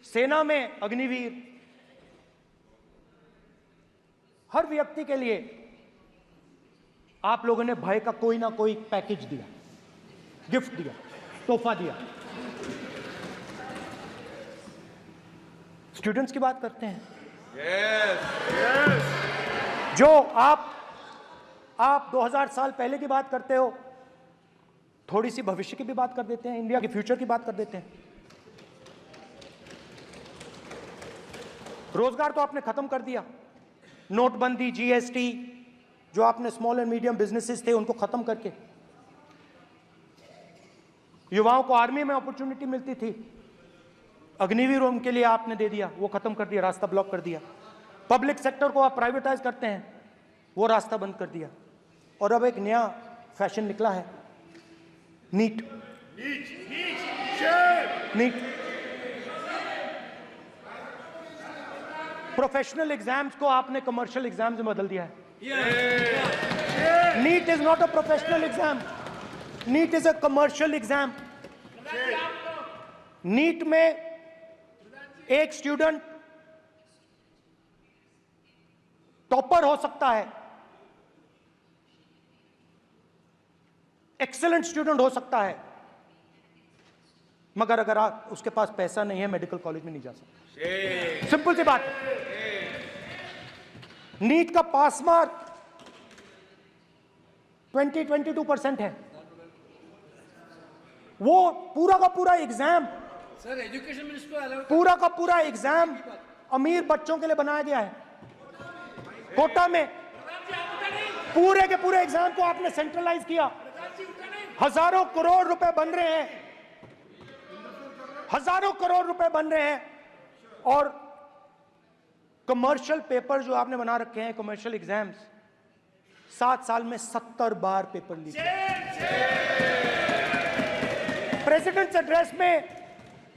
सेना में अग्निवीर, हर व्यक्ति के लिए आप लोगों ने भय का कोई ना कोई पैकेज दिया, गिफ्ट दिया, तोहफा दिया। स्टूडेंट्स की बात करते हैं। जो आप 2000 साल पहले की बात करते हो, थोड़ी सी भविष्य की भी बात कर देते हैं, इंडिया के फ्यूचर की बात कर देते हैं। रोजगार तो आपने खत्म कर दिया, नोटबंदी, जीएसटी, जो आपने स्मॉल एंड मीडियम बिजनेसेस थे उनको खत्म करके, युवाओं को आर्मी में अपॉर्चुनिटी मिलती थी, अग्निवीर उनके लिए आपने दे दिया, वो खत्म कर दिया, रास्ता ब्लॉक कर दिया। पब्लिक सेक्टर को आप प्राइवेटाइज करते हैं, वो रास्ता बंद कर दिया। और अब एक नया फैशन निकला है, नीट। प्रोफेशनल एग्जाम्स को आपने कमर्शियल एग्जाम्स में बदल दिया है। NEET is not a professional exam, NEET is a commercial exam. NEET में एक स्टूडेंट टॉपर हो सकता है, एक्सीलेंट स्टूडेंट हो सकता है, मगर अगर उसके पास पैसा नहीं है, मेडिकल कॉलेज में नहीं जा सकता। सिंपल सी बात। नीट का पास मार्क 22% है। वो पूरा का पूरा एग्जाम, सर एजुकेशन मिनिस्टर पूरा का पूरा एग्जाम अमीर बच्चों के लिए बनाया गया है। कोटा में पूरे के पूरे एग्जाम को आपने सेंट्रलाइज किया। हजारों करोड़ रुपए बन रहे हैं, हजारों करोड़ रुपए बन रहे हैं। और कमर्शियल पेपर जो आपने बना रखे हैं, कमर्शियल एग्जाम्स, 7 साल में 70 बार पेपर लीक। प्रेसिडेंट्स एड्रेस में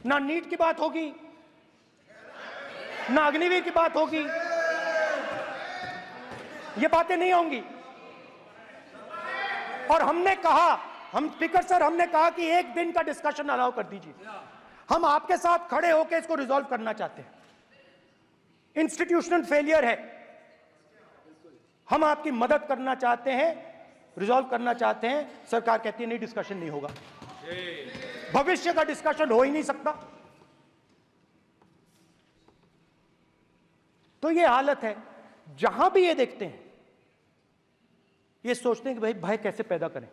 ना नीट की बात होगी, ना अग्निवीर की बात होगी, ये बातें नहीं होंगी। और हमने कहा, हम स्पीकर सर, हमने कहा कि एक दिन का डिस्कशन अलाउ कर दीजिए। हम आपके साथ खड़े होकर इसको रिजॉल्व करना चाहते हैं। इंस्टीट्यूशनल फेलियर है, हम आपकी मदद करना चाहते हैं, रिजॉल्व करना चाहते हैं। सरकार कहती है नहीं, डिस्कशन नहीं होगा, भविष्य का डिस्कशन हो ही नहीं सकता। तो ये हालत है। जहां भी ये देखते हैं, ये सोचते हैं कि भाई भय कैसे पैदा करें,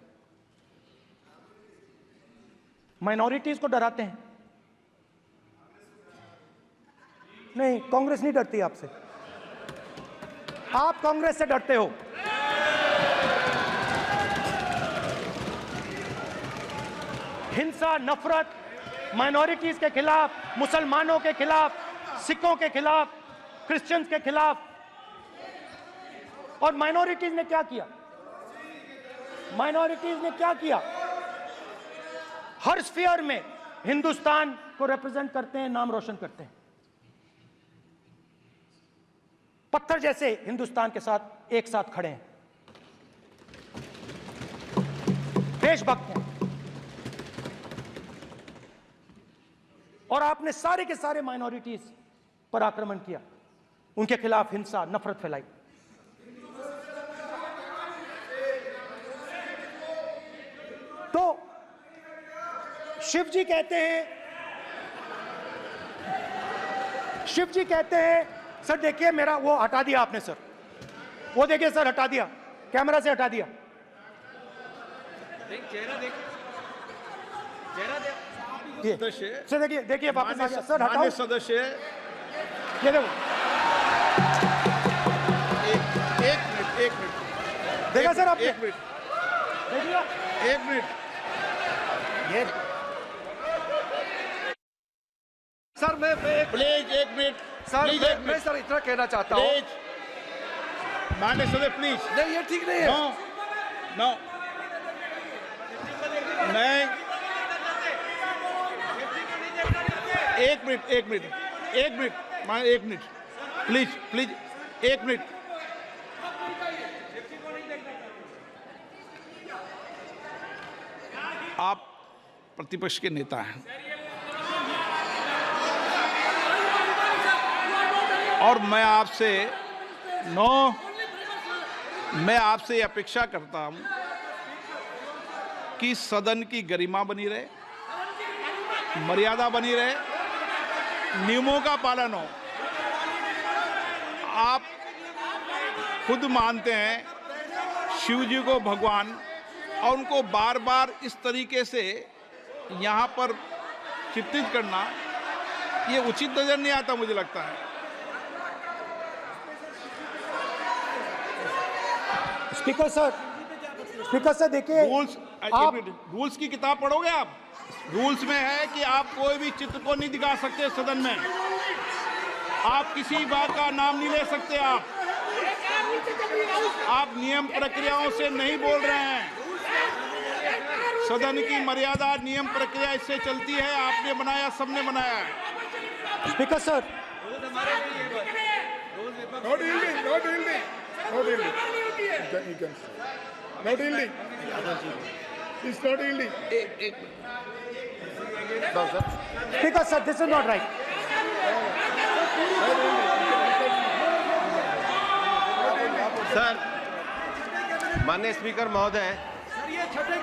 माइनॉरिटीज को डराते हैं। नहीं, कांग्रेस नहीं डरती आपसे, आप कांग्रेस से डरते हो। हिंसा, नफरत, माइनॉरिटीज के खिलाफ, मुसलमानों के खिलाफ, सिखों के खिलाफ, क्रिश्चियंस के खिलाफ। और माइनॉरिटीज ने क्या किया? माइनॉरिटीज ने क्या किया? हर स्फीयर में हिंदुस्तान को रिप्रेजेंट करते हैं, नाम रोशन करते हैं। पत्थर जैसे हिंदुस्तान के साथ एक साथ खड़े हैं, देशभक्त हैं। और आपने सारे के सारे माइनॉरिटीज पर आक्रमण किया, उनके खिलाफ हिंसा, नफरत फैलाई। तो शिव जी कहते हैं, सर देखिए मेरा वो हटा दिया आपने सर, वो देखिए सर हटा दिया, कैमरा से हटा दिया। चेहरा देखिए, सर देखिए वापस आ गया सर, हटाओ सदस्य। ये देखो, एक मिनट देखा सर आपने? एक मिनट ये सर मैं प्लीज एक मिनट सर मैं सर इतना कहना चाहता हूँ, प्लीज माननीय सदस्य प्लीज। नहीं ये ठीक नहीं है। नो मैं एक मिनट माननीय एक मिनट प्लीज एक मिनट। आप प्रतिपक्ष के नेता हैं, और मैं आपसे अपेक्षा करता हूं कि सदन की गरिमा बनी रहे, मर्यादा बनी रहे, नियमों का पालन हो। आप खुद मानते हैं शिव जी को भगवान, और उनको बार बार इस तरीके से यहाँ पर चित्रित करना ये उचित नजर नहीं आता, मुझे लगता है। स्पीकर सर देखिए, रूल्स की किताब पढ़ोगे आप? रूल्स में है कि आप कोई भी चित्र को नहीं दिखा सकते सदन में, आप किसी बात का नाम नहीं ले सकते, आप नियम प्रक्रियाओं से नहीं बोल रहे हैं। सदन की मर्यादा, नियम प्रक्रिया इससे चलती है, आपने बनाया, सबने बनाया है। Speaker sir, Not yielding. It's not yielding. Speaker sir, this is not right. Sir, माननीय स्पीकर महोदय,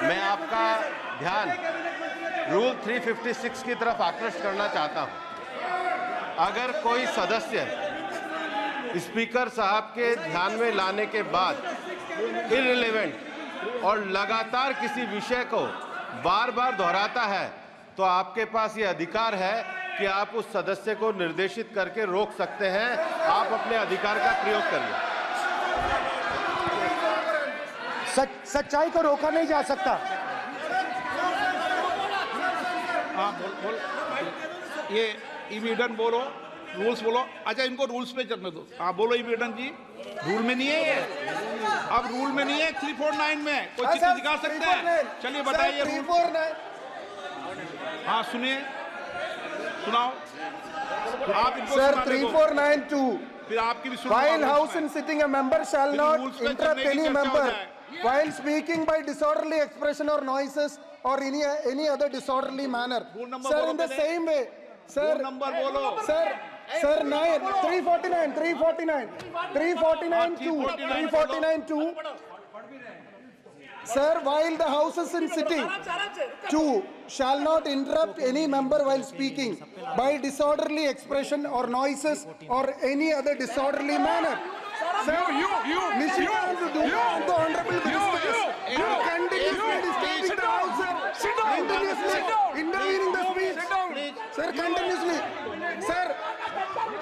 मैं आपका ध्यान रूल 356 की तरफ आकृष्ट करना चाहता हूं। अगर कोई सदस्य स्पीकर साहब के ध्यान में लाने के बाद इररिलेवेंट और लगातार किसी विषय को बार बार दोहराता है, तो आपके पास ये अधिकार है कि आप उस सदस्य को निर्देशित करके रोक सकते हैं। आप अपने अधिकार का प्रयोग करिए। सच्चाई को रोका नहीं जा सकता। हाँ, बोल। ये इविडेंट बोलो, रूल्स बोलो। अच्छा, इनको रूल्स पे चलने दो। हाँ, बोलो इविडेंट जी। रूल में नहीं है ये, अब रूल में नहीं है। 349 में कोई चित्र दिखा सकते हैं? चलिए बताइए। 349. हाँ, सुनिए, सुनाओ आप इनको। Sir, 3492. फिर आपकी भी सुनो। While house in sitting, a member shall not rules पे interrupt चलने की any चर्चा हो member जाए। while speaking by disorderly expression or noises or any other disorderly manner. Rule number Sir, बोलो in the पहले। same way. Sir, Rule number बोलो। Sir, 349, 349, 2. Sir, while the house is in sitting, 2 shall not interrupt any member while speaking by disorderly expression or noises or any other disorderly manner. Sir, Nishikant, the honorable ministers, you continuously disturbing the house, sir. Continuously intervening the speech. Sir, continuously. Sir,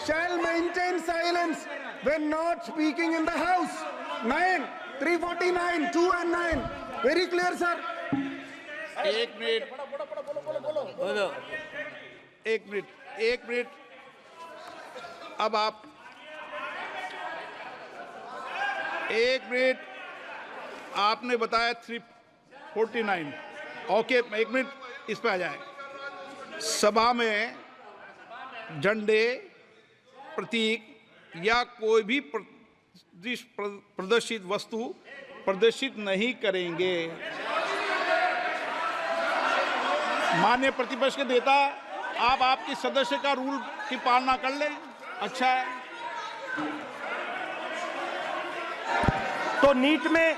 shall maintain silence when not speaking in the house. 9, 349, 2 and 9. Very clear, sir. एक minute. अब आप 1 minute. आपने बताया 349। Okay, 1 minute इस पे आ जाए। सभा में झंडे, प्रतीक या कोई भी प्रदर्शित वस्तु प्रदर्शित नहीं करेंगे। माननीय प्रतिपक्ष के नेता, आप आपकी सदस्य का रूल की पालना कर लें, अच्छा है। तो नीट में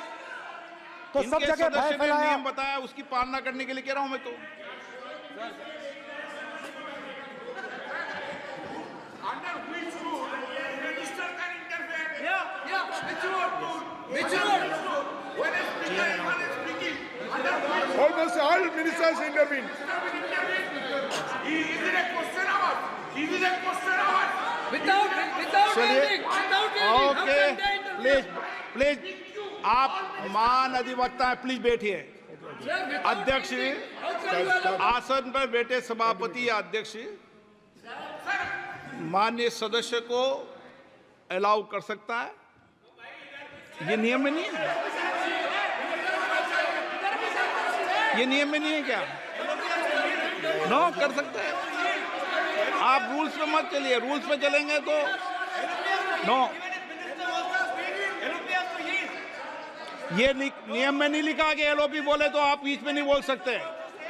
तो सब इनके जगह भय सदस्य ने फैलाया। नियम बताया, उसकी पालना करने के लिए कह रहा हूं मैं। तो Almost all ministers intervene. Okay, please आप मान अधिवक्ता है, प्लीज बैठिए। अध्यक्ष, आसन पर बैठे सभापति या अध्यक्ष माननीय सदस्य को अलाउ कर सकता है। ये नियम में नहीं है, ये नियम में नहीं है क्या? नो, कर सकते हैं आप। रूल्स पे मत चलिए, रूल्स पे चलेंगे तो नो। ये नियम में नहीं लिखा कि एलओपी बोले तो आप बीच में नहीं बोल सकते।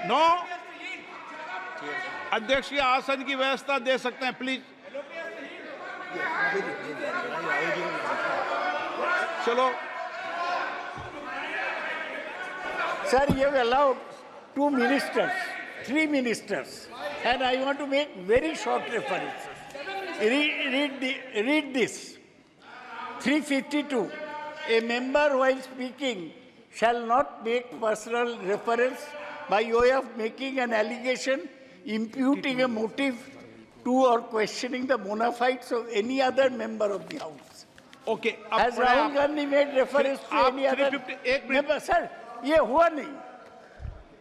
नो, अध्यक्ष के आसन की व्यवस्था दे सकते हैं, प्लीज। चलो Sir, you have allowed 2 ministers, 3 ministers, and I want to make very short references. Read this. 352. A member while speaking shall not make personal reference by way of making an allegation, imputing a motive to or questioning the bona fides of any other member of the House. Okay Has Rahul Gandhi made reference to आप any other 351 member? Sir, ये हुआ नहीं.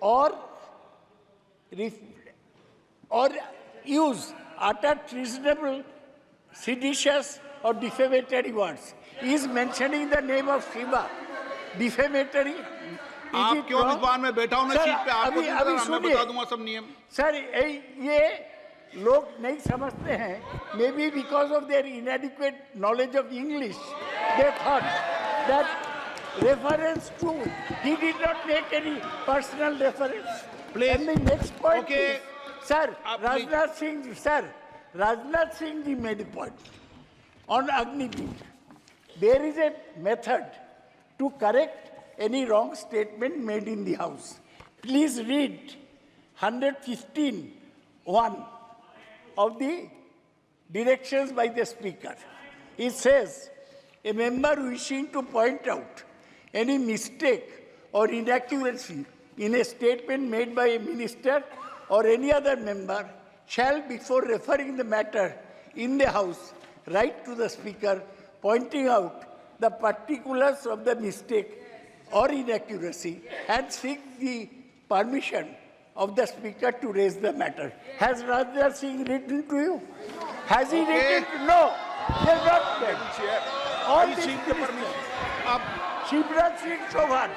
Or use utter treasonable, seditious or defamatory words. He is mentioning the name of Shiva. Defamatory. आप क्यों विद्वान में बैठा हूं ना सीट पे आपको मैं बता दूंगा सब नियम सर ये लोग नहीं समझते हैं may be because of their इनएडिक्वेट knowledge of English they thought that reference to he did not make any personal reference. Please. And the next point Okay. is, sir, Please. Rajnath Singh ji made a point on Agniveer. There is a method to correct any wrong statement made in the House. Please read 115(1) of the directions by the Speaker. It says, a member wishing to point out any mistake or inaccuracy in a statement made by a minister or any other member shall, before referring the matter in the House, write to the Speaker, pointing out the particulars of the mistake or inaccuracy and seek the permission of the Speaker to raise the matter. Has Rajnath Singh written to you? Has he written? No. He has not done. All these ministers. Shivraj Singh Chouhan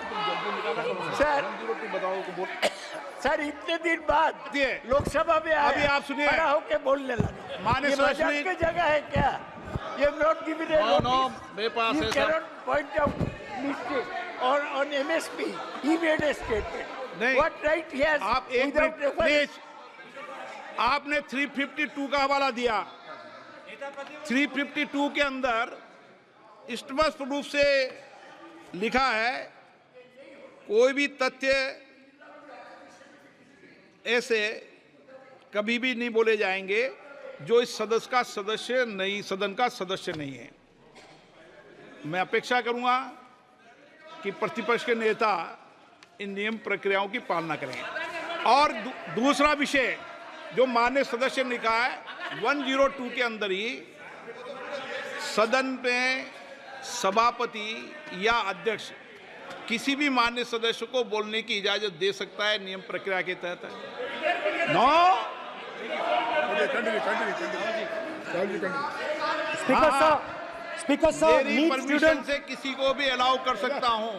sir इतने दिन बाद लोकसभा में अभी आप सुनिए खड़ा होके बोलने लगा माननीय मजाक की जगह है क्या ये नॉट गिवन ए नोटिस मेरे पास you can not point out mistake और on MSP he made a statement नहीं व्हाट राइट ही हैज आप एक मिनट प्लीज आपने 352 का हवाला दिया 352 के अंदर स्पष्ट रूप से लिखा है कोई भी तथ्य ऐसे कभी भी नहीं बोले जाएंगे जो इस सदन का सदस्य नहीं है। मैं अपेक्षा करूंगा कि प्रतिपक्ष के नेता इन नियम प्रक्रियाओं की पालना करें। और दूसरा विषय जो माननीय सदस्य ने लिखा है 102 के अंदर ही सदन में सभापति या अध्यक्ष किसी भी माननीय सदस्य को बोलने की इजाजत दे सकता है नियम प्रक्रिया के तहत। नो स्पीकर सर मेरी परमिशन से किसी को भी अलाउ कर सकता हूं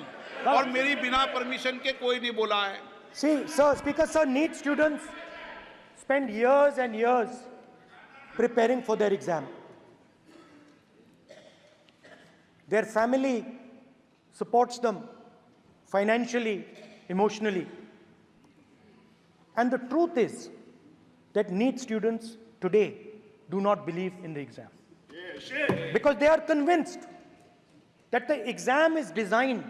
और मेरी बिना परमिशन के कोई नहीं बोला है। See, sir, Speaker sir, NEET students spend years and years preparing for their exam. Their family supports them financially, emotionally. And the truth is that NEET students today do not believe in the exam. Because they are convinced that the exam is designed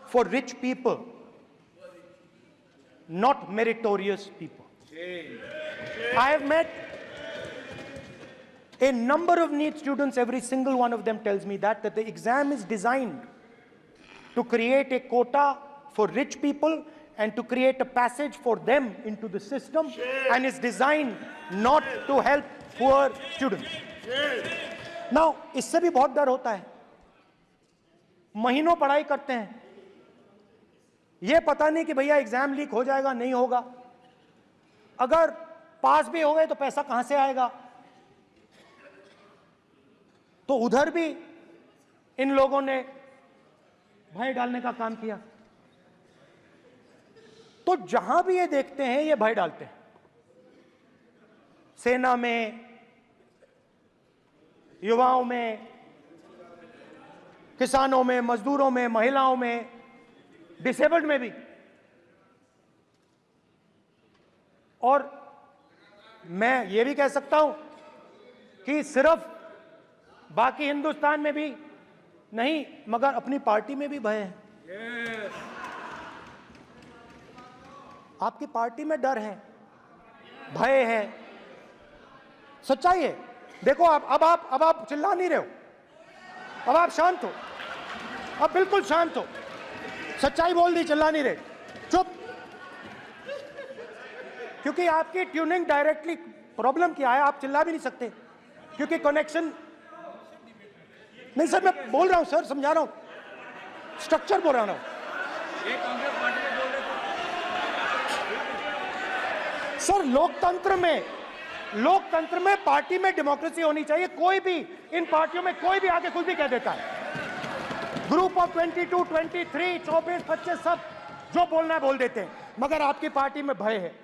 for rich people, not meritorious people. I have met a number of NEET students, every single one of them tells me that the exam is designed to create a quota for rich people and to create a passage for them into the system, and is designed not to help poor students. Now, इससे भी बहुत डर होता है। महीनों पढ़ाई करते हैं, ये पता नहीं कि भैया एग्जाम लीक हो जाएगा नहीं होगा, अगर पास भी हो गए तो पैसा कहां से आएगा। तो उधर भी इन लोगों ने भय डालने का काम किया। तो जहां भी ये देखते हैं ये भय डालते हैं, सेना में, युवाओं में, किसानों में, मजदूरों में, महिलाओं में, डिसेबल्ड में भी। और मैं ये भी कह सकता हूं कि सिर्फ बाकी हिंदुस्तान में भी नहीं, मगर अपनी पार्टी में भी भय है। आपकी पार्टी में डर है, भय है, सच्चाई है। देखो अब आप चिल्ला नहीं रहे हो, अब आप शांत हो, अब बिल्कुल शांत हो। सच्चाई बोल दी, चिल्ला नहीं रहे, चुप। क्योंकि आपकी ट्यूनिंग डायरेक्टली, प्रॉब्लम क्या है, आप चिल्ला भी नहीं सकते क्योंकि कनेक्शन नहीं। सर मैं बोल रहा हूं सर, समझा रहा हूं, स्ट्रक्चर बोल रहा हूं। सर लोकतंत्र में पार्टी में डेमोक्रेसी होनी चाहिए। कोई भी इन पार्टियों में कोई भी आके कुछ भी कह देता है। ग्रुप ऑफ 22, 23, 24, 25 सब जो बोलना है बोल देते हैं, मगर आपकी पार्टी में भय है।